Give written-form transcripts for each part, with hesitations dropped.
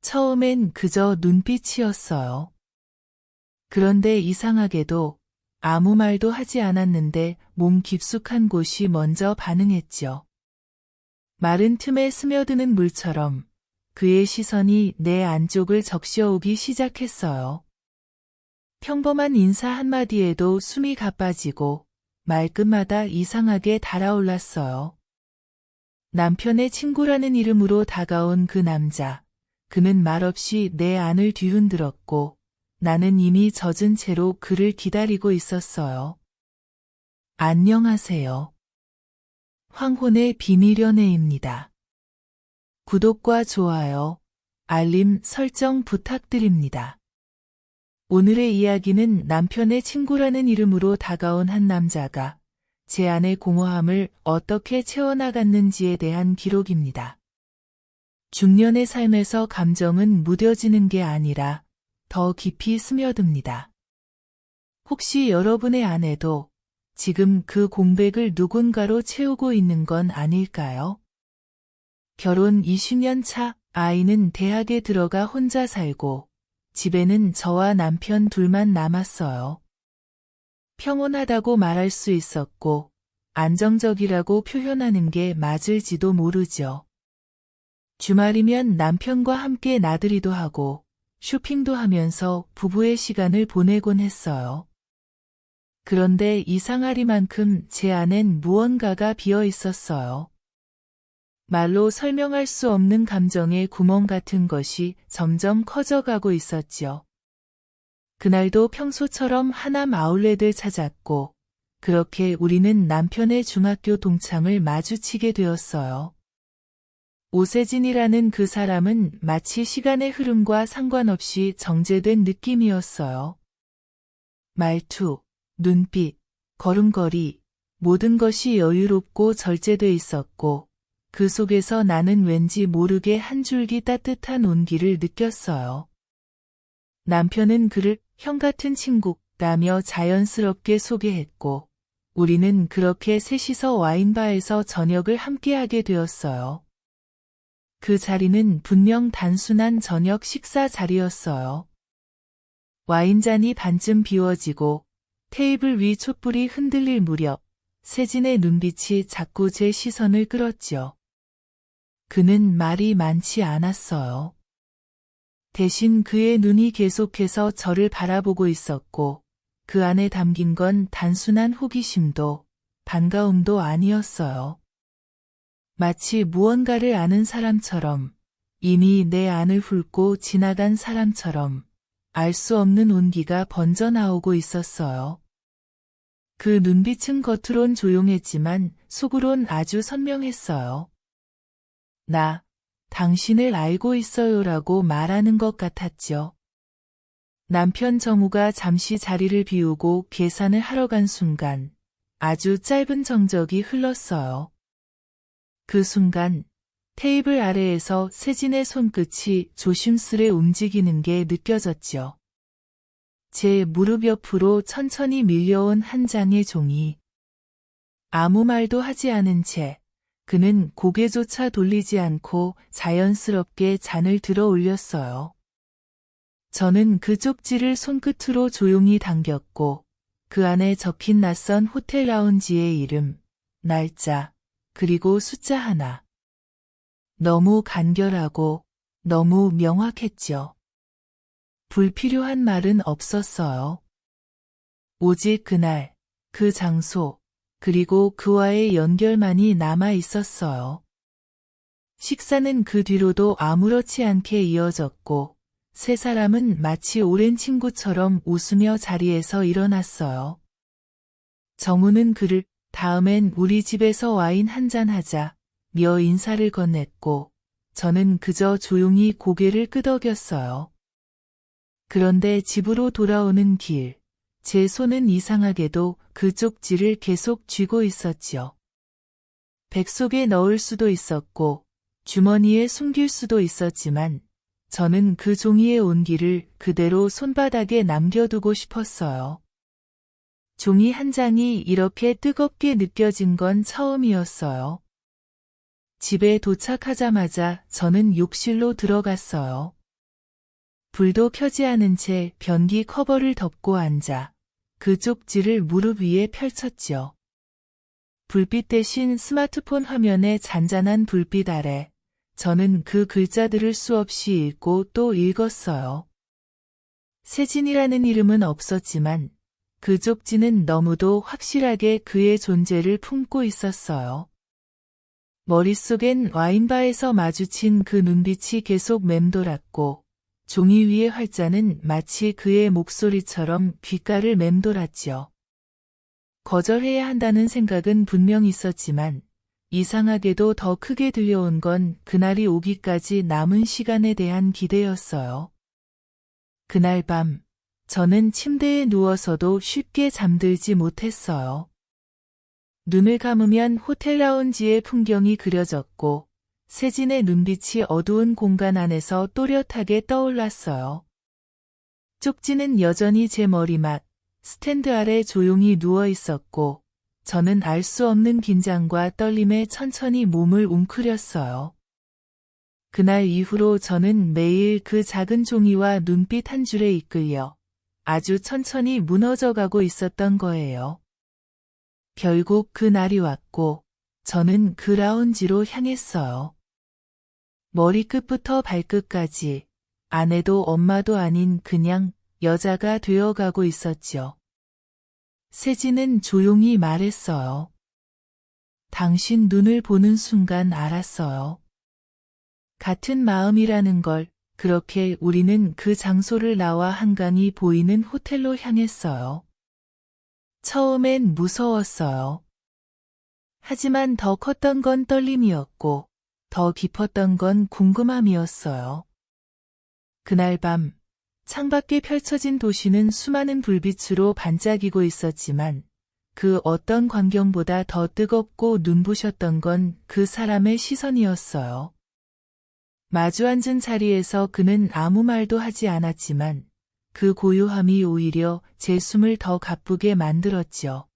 처음엔 그저 눈빛이었어요. 그런데 이상하게도 아무 말도 하지 않았는데 몸 깊숙한 곳이 먼저 반응했죠. 마른 틈에 스며드는 물처럼 그의 시선이 내 안쪽을 적셔오기 시작했어요. 평범한 인사 한마디에도 숨이 가빠지고 말끝마다 이상하게 달아올랐어요. 남편의 친구라는 이름으로 다가온 그 남자. 그는 말없이 내 안을 뒤흔들었고 나는 이미 젖은 채로 그를 기다리고 있었어요. 안녕하세요. 황혼의 비밀 연애입니다. 구독과 좋아요, 알림 설정 부탁드립니다. 오늘의 이야기는 남편의 친구라는 이름으로 다가온 한 남자가 제 안의 공허함을 어떻게 채워나갔는지에 대한 기록입니다. 중년의 삶에서 감정은 무뎌지는 게 아니라 더 깊이 스며듭니다. 혹시 여러분의 안에도 지금 그 공백을 누군가로 채우고 있는 건 아닐까요? 결혼 20년 차, 아이는 대학에 들어가 혼자 살고 집에는 저와 남편 둘만 남았어요. 평온하다고 말할 수 있었고 안정적이라고 표현하는 게 맞을지도 모르죠. 주말이면 남편과 함께 나들이도 하고 쇼핑도 하면서 부부의 시간을 보내곤 했어요. 그런데 이상하리만큼 제 안엔 무언가가 비어 있었어요. 말로 설명할 수 없는 감정의 구멍 같은 것이 점점 커져가고 있었죠. 그날도 평소처럼 하남 아울렛을 찾았고 그렇게 우리는 남편의 중학교 동창을 마주치게 되었어요. 오세진이라는 그 사람은 마치 시간의 흐름과 상관없이 정제된 느낌이었어요. 말투, 눈빛, 걸음걸이, 모든 것이 여유롭고 절제돼 있었고 그 속에서 나는 왠지 모르게 한 줄기 따뜻한 온기를 느꼈어요. 남편은 그를 형 같은 친구라며 자연스럽게 소개했고 우리는 그렇게 셋이서 와인바에서 저녁을 함께하게 되었어요. 그 자리는 분명 단순한 저녁 식사 자리였어요. 와인잔이 반쯤 비워지고 테이블 위 촛불이 흔들릴 무렵 세진의 눈빛이 자꾸 제 시선을 끌었죠. 그는 말이 많지 않았어요. 대신 그의 눈이 계속해서 저를 바라보고 있었고 그 안에 담긴 건 단순한 호기심도 반가움도 아니었어요. 마치 무언가를 아는 사람처럼 이미 내 안을 훑고 지나간 사람처럼 알 수 없는 온기가 번져나오고 있었어요. 그 눈빛은 겉으론 조용했지만 속으론 아주 선명했어요. 나, 당신을 알고 있어요라고 말하는 것 같았죠. 남편 정우가 잠시 자리를 비우고 계산을 하러 간 순간 아주 짧은 정적이 흘렀어요. 그 순간 테이블 아래에서 세진의 손끝이 조심스레 움직이는 게 느껴졌죠. 제 무릎 옆으로 천천히 밀려온 한 장의 종이. 아무 말도 하지 않은 채 그는 고개조차 돌리지 않고 자연스럽게 잔을 들어 올렸어요. 저는 그 쪽지를 손끝으로 조용히 당겼고 그 안에 적힌 낯선 호텔 라운지의 이름, 날짜, 그리고 숫자 하나. 너무 간결하고 너무 명확했죠. 불필요한 말은 없었어요. 오직 그날, 그 장소, 그리고 그와의 연결만이 남아 있었어요. 식사는 그 뒤로도 아무렇지 않게 이어졌고 세 사람은 마치 오랜 친구처럼 웃으며 자리에서 일어났어요. 정우는 그를 다음엔 우리 집에서 와인 한잔 하자 며 인사를 건넸고 저는 그저 조용히 고개를 끄덕였어요. 그런데 집으로 돌아오는 길, 제 손은 이상하게도 그 쪽지를 계속 쥐고 있었지요. 백 속에 넣을 수도 있었고 주머니에 숨길 수도 있었지만 저는 그 종이의 온기를 그대로 손바닥에 남겨두고 싶었어요. 종이 한 장이 이렇게 뜨겁게 느껴진 건 처음이었어요. 집에 도착하자마자 저는 욕실로 들어갔어요. 불도 켜지 않은 채 변기 커버를 덮고 앉아 그 쪽지를 무릎 위에 펼쳤지요. 불빛 대신 스마트폰 화면의 잔잔한 불빛 아래 저는 그 글자들을 수없이 읽고 또 읽었어요. 세진이라는 이름은 없었지만 그 쪽지는 너무도 확실하게 그의 존재를 품고 있었어요. 머릿속엔 와인바에서 마주친 그 눈빛이 계속 맴돌았고 종이 위의 활자는 마치 그의 목소리처럼 귓가를 맴돌았지요. 거절해야 한다는 생각은 분명 있었지만 이상하게도 더 크게 들려온 건 그날이 오기까지 남은 시간에 대한 기대였어요. 그날 밤 저는 침대에 누워서도 쉽게 잠들지 못했어요. 눈을 감으면 호텔 라운지의 풍경이 그려졌고 세진의 눈빛이 어두운 공간 안에서 또렷하게 떠올랐어요. 쪽지는 여전히 제 머리맡 스탠드 아래 조용히 누워 있었고 저는 알 수 없는 긴장과 떨림에 천천히 몸을 웅크렸어요. 그날 이후로 저는 매일 그 작은 종이와 눈빛 한 줄에 이끌려 아주 천천히 무너져가고 있었던 거예요. 결국 그 날이 왔고 저는 그 라운지로 향했어요. 머리끝부터 발끝까지 아내도 엄마도 아닌 그냥 여자가 되어가고 있었지요. 세진은 조용히 말했어요. 당신 눈을 보는 순간 알았어요. 같은 마음이라는 걸. 그렇게 우리는 그 장소를 나와 한강이 보이는 호텔로 향했어요. 처음엔 무서웠어요. 하지만 더 컸던 건 떨림이었고 더 깊었던 건 궁금함이었어요. 그날 밤 창밖에 펼쳐진 도시는 수많은 불빛으로 반짝이고 있었지만 그 어떤 광경보다 더 뜨겁고 눈부셨던 건 그 사람의 시선이었어요. 마주 앉은 자리에서 그는 아무 말도 하지 않았지만 그 고요함이 오히려 제 숨을 더 가쁘게 만들었지요.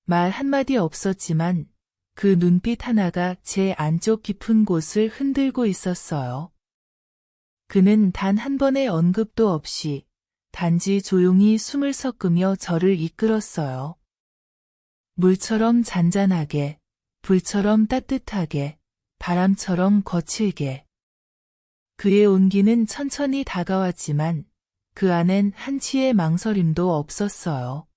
말 한마디 없었지만 그 눈빛 하나가 제 안쪽 깊은 곳을 흔들고 있었어요. 그는 단 한 번의 언급도 없이 단지 조용히 숨을 섞으며 저를 이끌었어요. 물처럼 잔잔하게, 불처럼 따뜻하게, 바람처럼 거칠게. 그의 온기는 천천히 다가왔지만 그 안엔 한치의 망설임도 없었어요.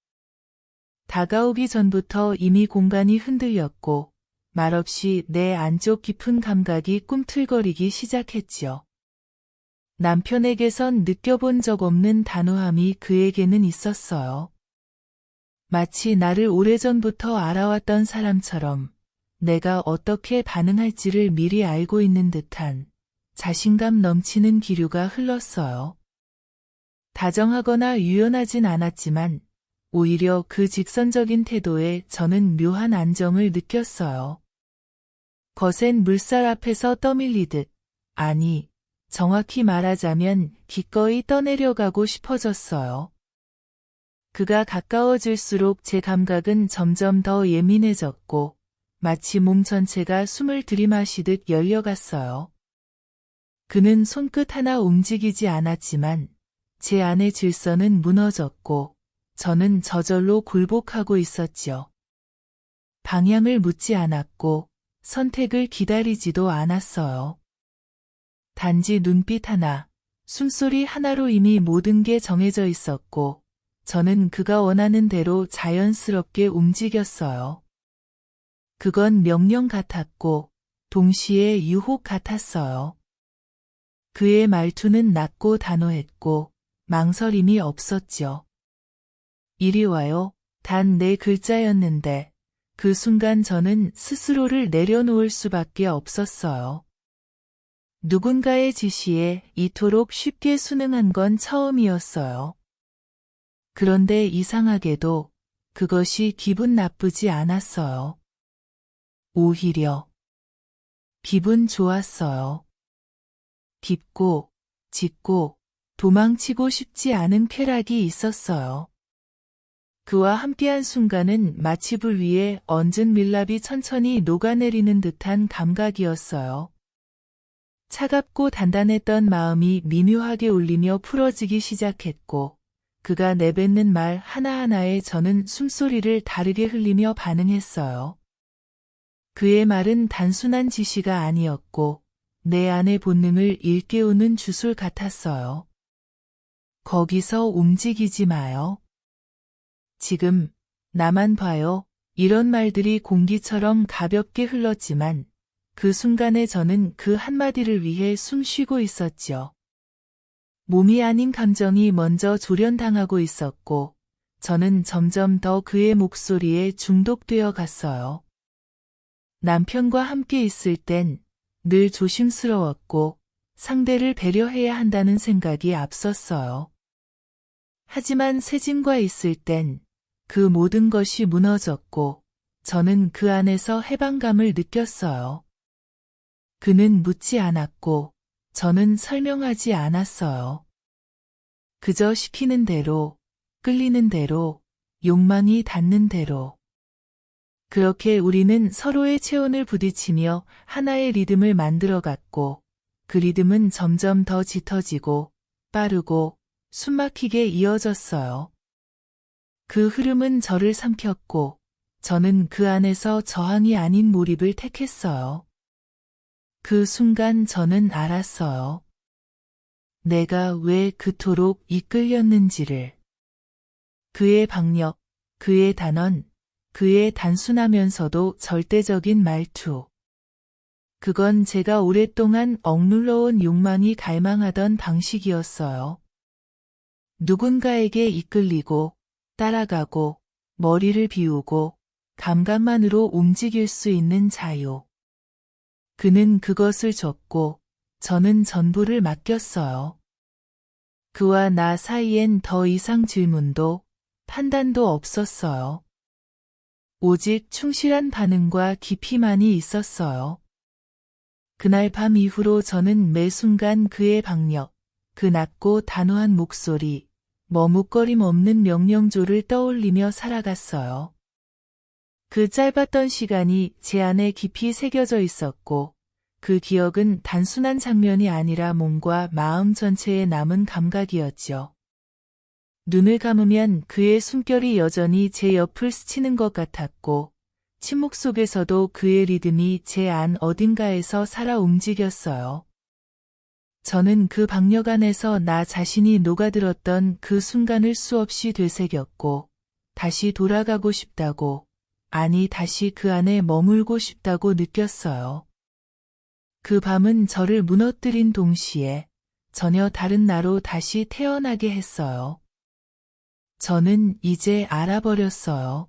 다가오기 전부터 이미 공간이 흔들렸고 말없이 내 안쪽 깊은 감각이 꿈틀거리기 시작했지요. 남편에게선 느껴본 적 없는 단호함이 그에게는 있었어요. 마치 나를 오래전부터 알아왔던 사람처럼 내가 어떻게 반응할지를 미리 알고 있는 듯한 자신감 넘치는 기류가 흘렀어요. 다정하거나 유연하진 않았지만 오히려 그 직선적인 태도에 저는 묘한 안정을 느꼈어요. 거센 물살 앞에서 떠밀리듯, 아니, 정확히 말하자면 기꺼이 떠내려가고 싶어졌어요. 그가 가까워질수록 제 감각은 점점 더 예민해졌고 마치 몸 전체가 숨을 들이마시듯 열려갔어요. 그는 손끝 하나 움직이지 않았지만 제 안의 질서는 무너졌고 저는 저절로 굴복하고 있었지요. 방향을 묻지 않았고 선택을 기다리지도 않았어요. 단지 눈빛 하나, 숨소리 하나로 이미 모든 게 정해져 있었고 저는 그가 원하는 대로 자연스럽게 움직였어요. 그건 명령 같았고 동시에 유혹 같았어요. 그의 말투는 낮고 단호했고 망설임이 없었죠. 이리 와요. 단 4글자였는데 그 순간 저는 스스로를 내려놓을 수밖에 없었어요. 누군가의 지시에 이토록 쉽게 순응한 건 처음이었어요. 그런데 이상하게도 그것이 기분 나쁘지 않았어요. 오히려 기분 좋았어요. 깊고 짙고 도망치고 싶지 않은 쾌락이 있었어요. 그와 함께한 순간은 마치 불 위에 얹은 밀랍이 천천히 녹아내리는 듯한 감각이었어요. 차갑고 단단했던 마음이 미묘하게 울리며 풀어지기 시작했고, 그가 내뱉는 말 하나하나에 저는 숨소리를 다르게 흘리며 반응했어요. 그의 말은 단순한 지시가 아니었고, 내 안의 본능을 일깨우는 주술 같았어요. 거기서 움직이지 마요. 지금, 나만 봐요. 이런 말들이 공기처럼 가볍게 흘렀지만, 그 순간에 저는 그 한마디를 위해 숨 쉬고 있었죠. 몸이 아닌 감정이 먼저 조련당하고 있었고, 저는 점점 더 그의 목소리에 중독되어 갔어요. 남편과 함께 있을 땐 늘 조심스러웠고, 상대를 배려해야 한다는 생각이 앞섰어요. 하지만 세진과 있을 땐 그 모든 것이 무너졌고, 저는 그 안에서 해방감을 느꼈어요. 그는 묻지 않았고, 저는 설명하지 않았어요. 그저 시키는 대로, 끌리는 대로, 욕망이 닿는 대로. 그렇게 우리는 서로의 체온을 부딪히며 하나의 리듬을 만들어갔고, 그 리듬은 점점 더 짙어지고, 빠르고, 숨막히게 이어졌어요. 그 흐름은 저를 삼켰고, 저는 그 안에서 저항이 아닌 몰입을 택했어요. 그 순간 저는 알았어요. 내가 왜 그토록 이끌렸는지를. 그의 박력, 그의 단언, 그의 단순하면서도 절대적인 말투. 그건 제가 오랫동안 억눌러온 욕망이 갈망하던 방식이었어요. 누군가에게 이끌리고, 따라가고, 머리를 비우고, 감각만으로 움직일 수 있는 자유. 그는 그것을 줬고, 저는 전부를 맡겼어요. 그와 나 사이엔 더 이상 질문도, 판단도 없었어요. 오직 충실한 반응과 깊이만이 있었어요. 그날 밤 이후로 저는 매 순간 그의 박력, 그 낮고 단호한 목소리, 머뭇거림 없는 명령조를 떠올리며 살아갔어요. 그 짧았던 시간이 제 안에 깊이 새겨져 있었고, 그 기억은 단순한 장면이 아니라 몸과 마음 전체에 남은 감각이었죠. 눈을 감으면 그의 숨결이 여전히 제 옆을 스치는 것 같았고, 침묵 속에서도 그의 리듬이 제 안 어딘가에서 살아 움직였어요. 저는 그 박력 안에서 나 자신이 녹아들었던 그 순간을 수없이 되새겼고, 다시 돌아가고 싶다고, 아니 다시 그 안에 머물고 싶다고 느꼈어요. 그 밤은 저를 무너뜨린 동시에 전혀 다른 나로 다시 태어나게 했어요. 저는 이제 알아버렸어요.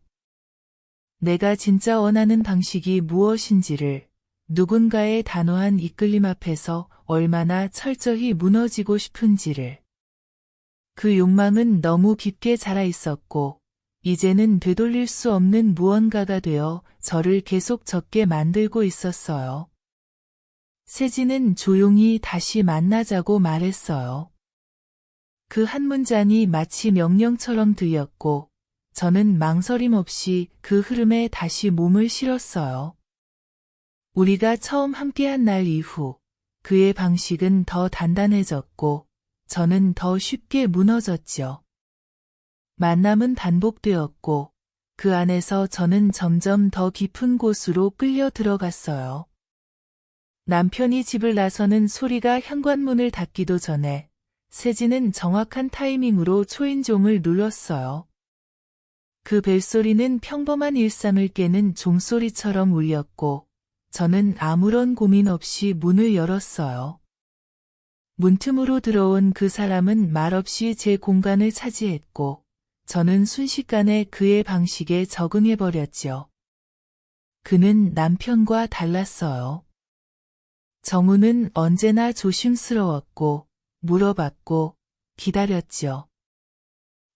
내가 진짜 원하는 방식이 무엇인지를, 누군가의 단호한 이끌림 앞에서 얼마나 철저히 무너지고 싶은지를. 그 욕망은 너무 깊게 자라 있었고, 이제는 되돌릴 수 없는 무언가가 되어 저를 계속 젖게 만들고 있었어요. 세진은 조용히 다시 만나자고 말했어요. 그 한 문장이 마치 명령처럼 들렸고, 저는 망설임 없이 그 흐름에 다시 몸을 실었어요. 우리가 처음 함께한 날 이후, 그의 방식은 더 단단해졌고, 저는 더 쉽게 무너졌죠. 만남은 반복되었고, 그 안에서 저는 점점 더 깊은 곳으로 끌려 들어갔어요. 남편이 집을 나서는 소리가 현관문을 닫기도 전에, 세진은 정확한 타이밍으로 초인종을 눌렀어요. 그 벨소리는 평범한 일상을 깨는 종소리처럼 울렸고, 저는 아무런 고민 없이 문을 열었어요. 문틈으로 들어온 그 사람은 말없이 제 공간을 차지했고, 저는 순식간에 그의 방식에 적응해버렸죠. 그는 남편과 달랐어요. 정우는 언제나 조심스러웠고, 물어봤고, 기다렸죠.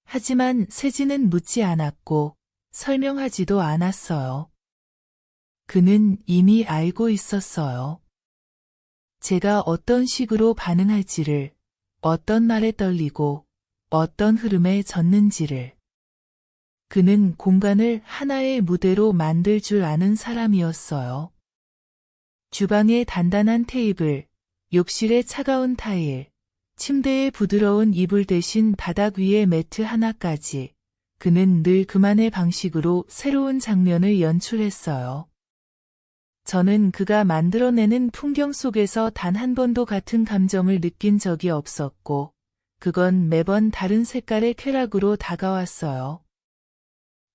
하지만 세진은 묻지 않았고, 설명하지도 않았어요. 그는 이미 알고 있었어요. 제가 어떤 식으로 반응할지를, 어떤 말에 떨리고, 어떤 흐름에 젖는지를. 그는 공간을 하나의 무대로 만들 줄 아는 사람이었어요. 주방의 단단한 테이블, 욕실의 차가운 타일, 침대의 부드러운 이불 대신 바닥 위에 매트 하나까지 그는 늘 그만의 방식으로 새로운 장면을 연출했어요. 저는 그가 만들어내는 풍경 속에서 단 한 번도 같은 감정을 느낀 적이 없었고, 그건 매번 다른 색깔의 쾌락으로 다가왔어요.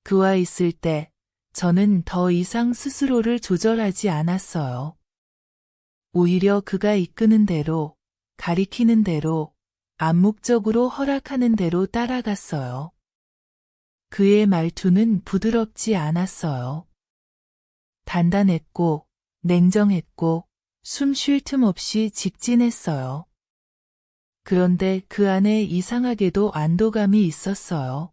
그와 있을 때, 저는 더 이상 스스로를 조절하지 않았어요. 오히려 그가 이끄는 대로, 가리키는 대로, 암묵적으로 허락하는 대로 따라갔어요. 그의 말투는 부드럽지 않았어요. 단단했고, 냉정했고, 숨 쉴 틈 없이 직진했어요. 그런데 그 안에 이상하게도 안도감이 있었어요.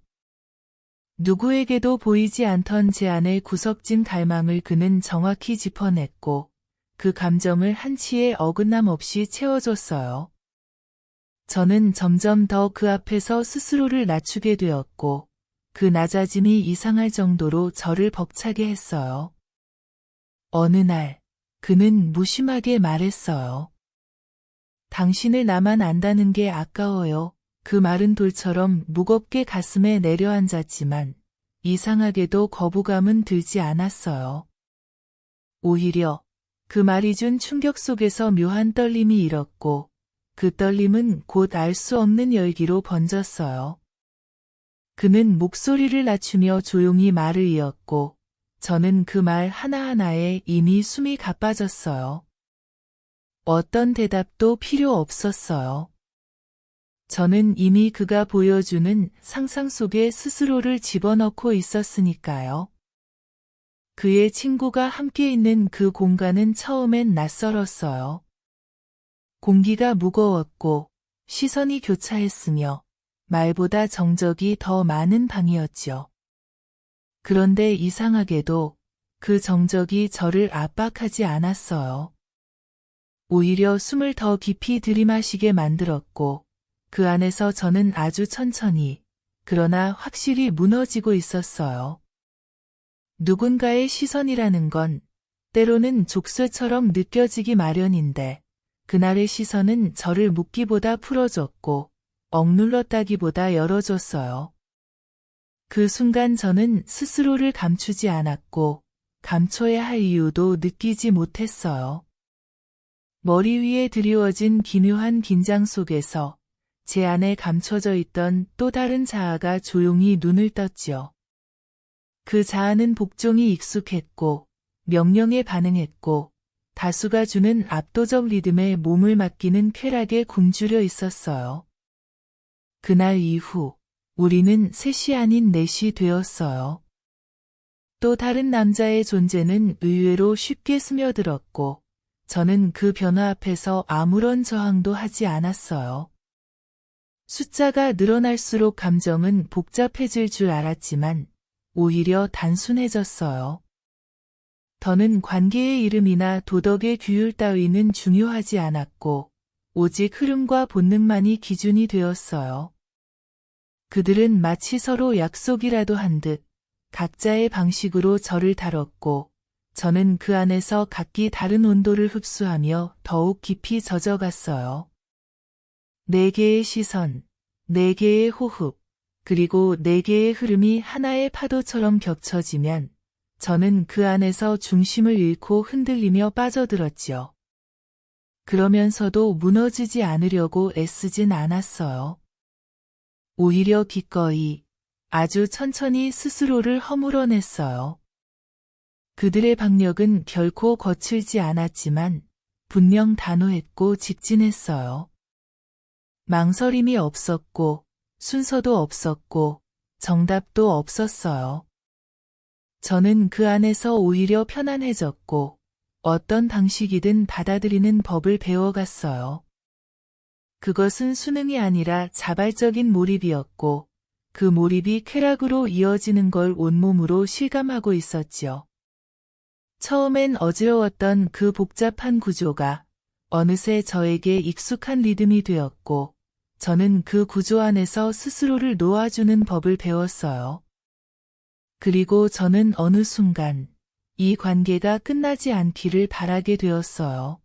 누구에게도 보이지 않던 제 안의 구석진 갈망을 그는 정확히 짚어냈고, 그 감정을 한치의 어긋남 없이 채워줬어요. 저는 점점 더 그 앞에서 스스로를 낮추게 되었고, 그 낮아짐이 이상할 정도로 저를 벅차게 했어요. 어느 날, 그는 무심하게 말했어요. 당신을 나만 안다는 게 아까워요. 그 말은 돌처럼 무겁게 가슴에 내려앉았지만 이상하게도 거부감은 들지 않았어요. 오히려 그 말이 준 충격 속에서 묘한 떨림이 일었고 그 떨림은 곧 알 수 없는 열기로 번졌어요. 그는 목소리를 낮추며 조용히 말을 이었고 저는 그 말 하나하나에 이미 숨이 가빠졌어요. 어떤 대답도 필요 없었어요. 저는 이미 그가 보여주는 상상 속에 스스로를 집어넣고 있었으니까요. 그의 친구가 함께 있는 그 공간은 처음엔 낯설었어요. 공기가 무거웠고 시선이 교차했으며 말보다 정적이 더 많은 방이었죠. 그런데 이상하게도 그 정적이 저를 압박하지 않았어요. 오히려 숨을 더 깊이 들이마시게 만들었고 그 안에서 저는 아주 천천히 그러나 확실히 무너지고 있었어요. 누군가의 시선이라는 건 때로는 족쇄처럼 느껴지기 마련인데 그날의 시선은 저를 묶기보다 풀어줬고 억눌렀다기보다 열어줬어요. 그 순간 저는 스스로를 감추지 않았고 감춰야 할 이유도 느끼지 못했어요. 머리 위에 드리워진 기묘한 긴장 속에서 제 안에 감춰져 있던 또 다른 자아가 조용히 눈을 떴지요. 그 자아는 복종이 익숙했고 명령에 반응했고 다수가 주는 압도적 리듬에 몸을 맡기는 쾌락에 굶주려 있었어요. 그날 이후 우리는 셋이 아닌 넷이 되었어요. 또 다른 남자의 존재는 의외로 쉽게 스며들었고 저는 그 변화 앞에서 아무런 저항도 하지 않았어요. 숫자가 늘어날수록 감정은 복잡해질 줄 알았지만 오히려 단순해졌어요. 더는 관계의 이름이나 도덕의 규율 따위는 중요하지 않았고 오직 흐름과 본능만이 기준이 되었어요. 그들은 마치 서로 약속이라도 한 듯 각자의 방식으로 저를 다뤘고 저는 그 안에서 각기 다른 온도를 흡수하며 더욱 깊이 젖어갔어요. 네 개의 시선, 네 개의 호흡, 그리고 네 개의 흐름이 하나의 파도처럼 겹쳐지면 저는 그 안에서 중심을 잃고 흔들리며 빠져들었지요. 그러면서도 무너지지 않으려고 애쓰진 않았어요. 오히려 기꺼이 아주 천천히 스스로를 허물어냈어요. 그들의 박력은 결코 거칠지 않았지만 분명 단호했고 직진했어요. 망설임이 없었고 순서도 없었고 정답도 없었어요. 저는 그 안에서 오히려 편안해졌고 어떤 방식이든 받아들이는 법을 배워갔어요. 그것은 수능이 아니라 자발적인 몰입이었고 그 몰입이 쾌락으로 이어지는 걸 온몸으로 실감하고 있었지요. 처음엔 어지러웠던 그 복잡한 구조가 어느새 저에게 익숙한 리듬이 되었고 저는 그 구조 안에서 스스로를 놓아주는 법을 배웠어요. 그리고 저는 어느 순간 이 관계가 끝나지 않기를 바라게 되었어요.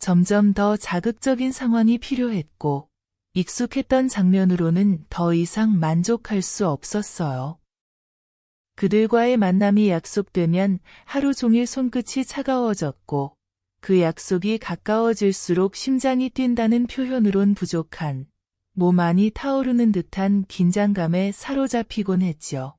점점 더 자극적인 상황이 필요했고, 익숙했던 장면으로는 더 이상 만족할 수 없었어요. 그들과의 만남이 약속되면 하루 종일 손끝이 차가워졌고, 그 약속이 가까워질수록 심장이 뛴다는 표현으론 부족한, 몸 안이 타오르는 듯한 긴장감에 사로잡히곤 했죠.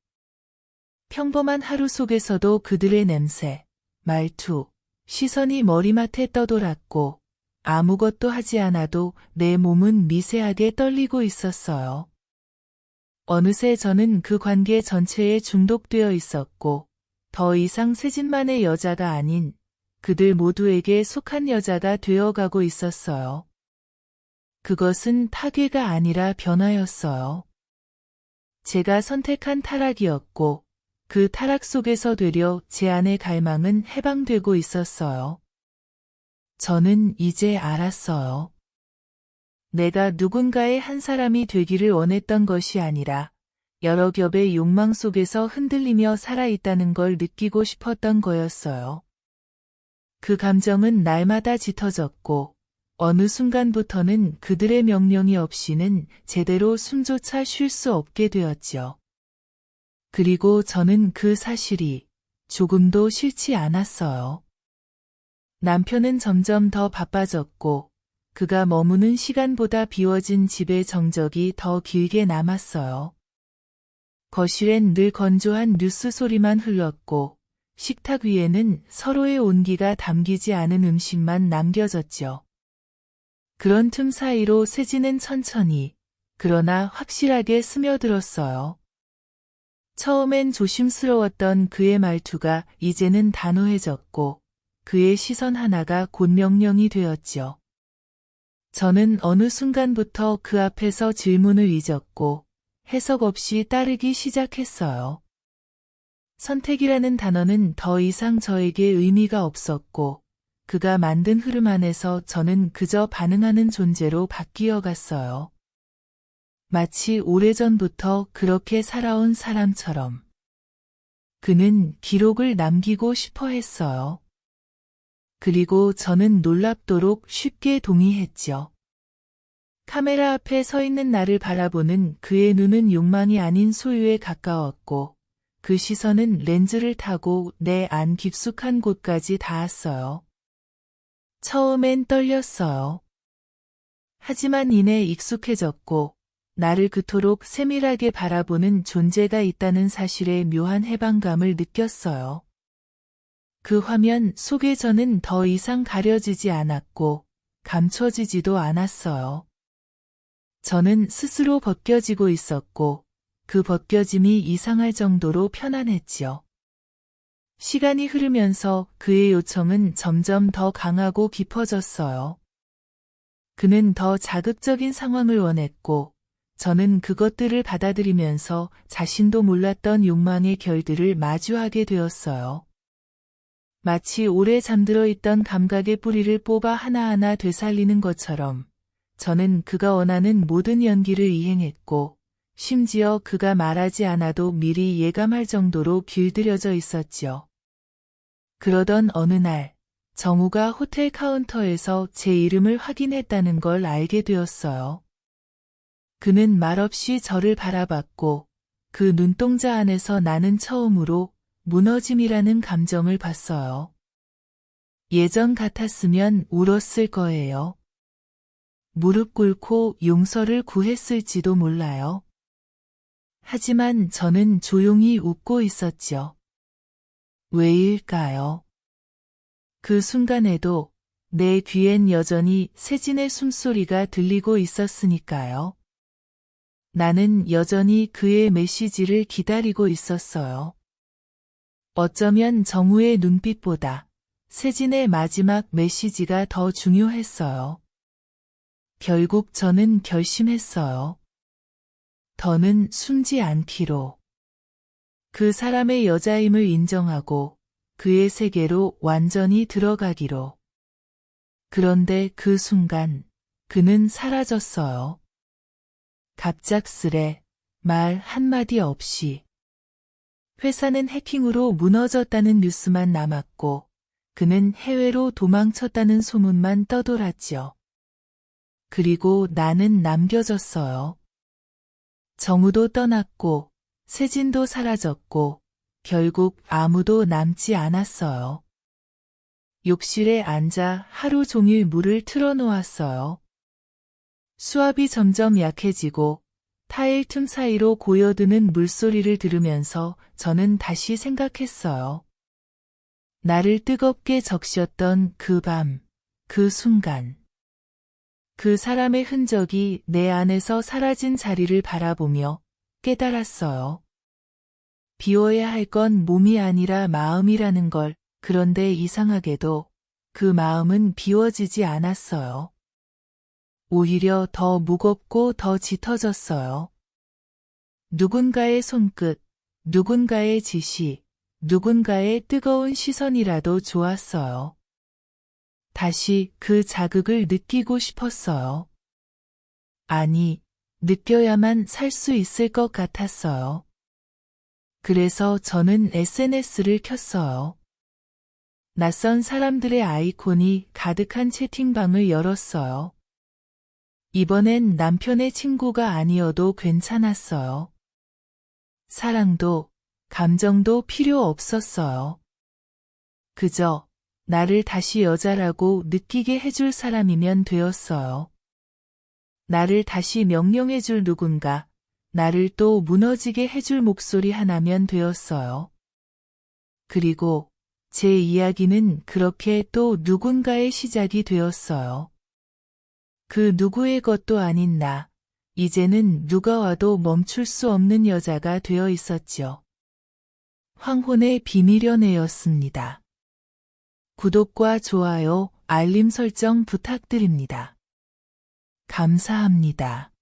평범한 하루 속에서도 그들의 냄새, 말투, 시선이 머리맡에 떠돌았고, 아무것도 하지 않아도 내 몸은 미세하게 떨리고 있었어요. 어느새 저는 그 관계 전체에 중독되어 있었고, 더 이상 세진만의 여자가 아닌 그들 모두에게 속한 여자가 되어가고 있었어요. 그것은 파괴가 아니라 변화였어요. 제가 선택한 타락이었고, 그 타락 속에서 되려 제 안의 갈망은 해방되고 있었어요. 저는 이제 알았어요. 내가 누군가의 한 사람이 되기를 원했던 것이 아니라 여러 겹의 욕망 속에서 흔들리며 살아있다는 걸 느끼고 싶었던 거였어요. 그 감정은 날마다 짙어졌고 어느 순간부터는 그들의 명령이 없이는 제대로 숨조차 쉴 수 없게 되었죠. 그리고 저는 그 사실이 조금도 싫지 않았어요. 남편은 점점 더 바빠졌고 그가 머무는 시간보다 비워진 집의 정적이 더 길게 남았어요. 거실엔 늘 건조한 뉴스 소리만 흘렀고 식탁 위에는 서로의 온기가 담기지 않은 음식만 남겨졌죠. 그런 틈 사이로 세진은 천천히, 그러나 확실하게 스며들었어요. 처음엔 조심스러웠던 그의 말투가 이제는 단호해졌고 그의 시선 하나가 곧 명령이 되었지요. 저는 어느 순간부터 그 앞에서 질문을 잊었고 해석 없이 따르기 시작했어요. 선택이라는 단어는 더 이상 저에게 의미가 없었고 그가 만든 흐름 안에서 저는 그저 반응하는 존재로 바뀌어 갔어요. 마치 오래전부터 그렇게 살아온 사람처럼. 그는 기록을 남기고 싶어 했어요. 그리고 저는 놀랍도록 쉽게 동의했죠. 카메라 앞에 서 있는 나를 바라보는 그의 눈은 욕망이 아닌 소유에 가까웠고 그 시선은 렌즈를 타고 내 안 깊숙한 곳까지 닿았어요. 처음엔 떨렸어요. 하지만 이내 익숙해졌고 나를 그토록 세밀하게 바라보는 존재가 있다는 사실에 묘한 해방감을 느꼈어요. 그 화면 속에 저는 더 이상 가려지지 않았고 감춰지지도 않았어요. 저는 스스로 벗겨지고 있었고 그 벗겨짐이 이상할 정도로 편안했지요. 시간이 흐르면서 그의 요청은 점점 더 강하고 깊어졌어요. 그는 더 자극적인 상황을 원했고 저는 그것들을 받아들이면서 자신도 몰랐던 욕망의 결들을 마주하게 되었어요. 마치 오래 잠들어 있던 감각의 뿌리를 뽑아 하나하나 되살리는 것처럼 저는 그가 원하는 모든 연기를 이행했고 심지어 그가 말하지 않아도 미리 예감할 정도로 길들여져 있었지요. 그러던 어느 날 정우가 호텔 카운터에서 제 이름을 확인했다는 걸 알게 되었어요. 그는 말없이 저를 바라봤고 그 눈동자 안에서 나는 처음으로 무너짐이라는 감정을 봤어요. 예전 같았으면 울었을 거예요. 무릎 꿇고 용서를 구했을지도 몰라요. 하지만 저는 조용히 웃고 있었죠. 왜일까요? 그 순간에도 내 귀엔 여전히 세진의 숨소리가 들리고 있었으니까요. 나는 여전히 그의 메시지를 기다리고 있었어요. 어쩌면 정우의 눈빛보다 세진의 마지막 메시지가 더 중요했어요. 결국 저는 결심했어요. 더는 숨지 않기로. 그 사람의 여자임을 인정하고 그의 세계로 완전히 들어가기로. 그런데 그 순간 그는 사라졌어요. 갑작스레 말 한마디 없이. 회사는 해킹으로 무너졌다는 뉴스만 남았고 그는 해외로 도망쳤다는 소문만 떠돌았지요. 그리고 나는 남겨졌어요. 정우도 떠났고, 세진도 사라졌고, 결국 아무도 남지 않았어요. 욕실에 앉아 하루 종일 물을 틀어놓았어요. 수압이 점점 약해지고 타일 틈 사이로 고여드는 물소리를 들으면서 저는 다시 생각했어요. 나를 뜨겁게 적셨던 그 밤, 그 순간. 그 사람의 흔적이 내 안에서 사라진 자리를 바라보며 깨달았어요. 비워야 할 건 몸이 아니라 마음이라는 걸. 그런데 이상하게도 그 마음은 비워지지 않았어요. 오히려 더 무겁고 더 짙어졌어요. 누군가의 손끝, 누군가의 지시, 누군가의 뜨거운 시선이라도 좋았어요. 다시 그 자극을 느끼고 싶었어요. 아니, 느껴야만 살 수 있을 것 같았어요. 그래서 저는 SNS를 켰어요. 낯선 사람들의 아이콘이 가득한 채팅방을 열었어요. 이번엔 남편의 친구가 아니어도 괜찮았어요. 사랑도, 감정도 필요 없었어요. 그저 나를 다시 여자라고 느끼게 해줄 사람이면 되었어요. 나를 다시 명령해줄 누군가, 나를 또 무너지게 해줄 목소리 하나면 되었어요. 그리고 제 이야기는 그렇게 또 누군가의 시작이 되었어요. 그 누구의 것도 아닌 나, 이제는 누가 와도 멈출 수 없는 여자가 되어 있었죠. 황혼의 비밀 연애였습니다. 구독과 좋아요, 알림 설정 부탁드립니다. 감사합니다.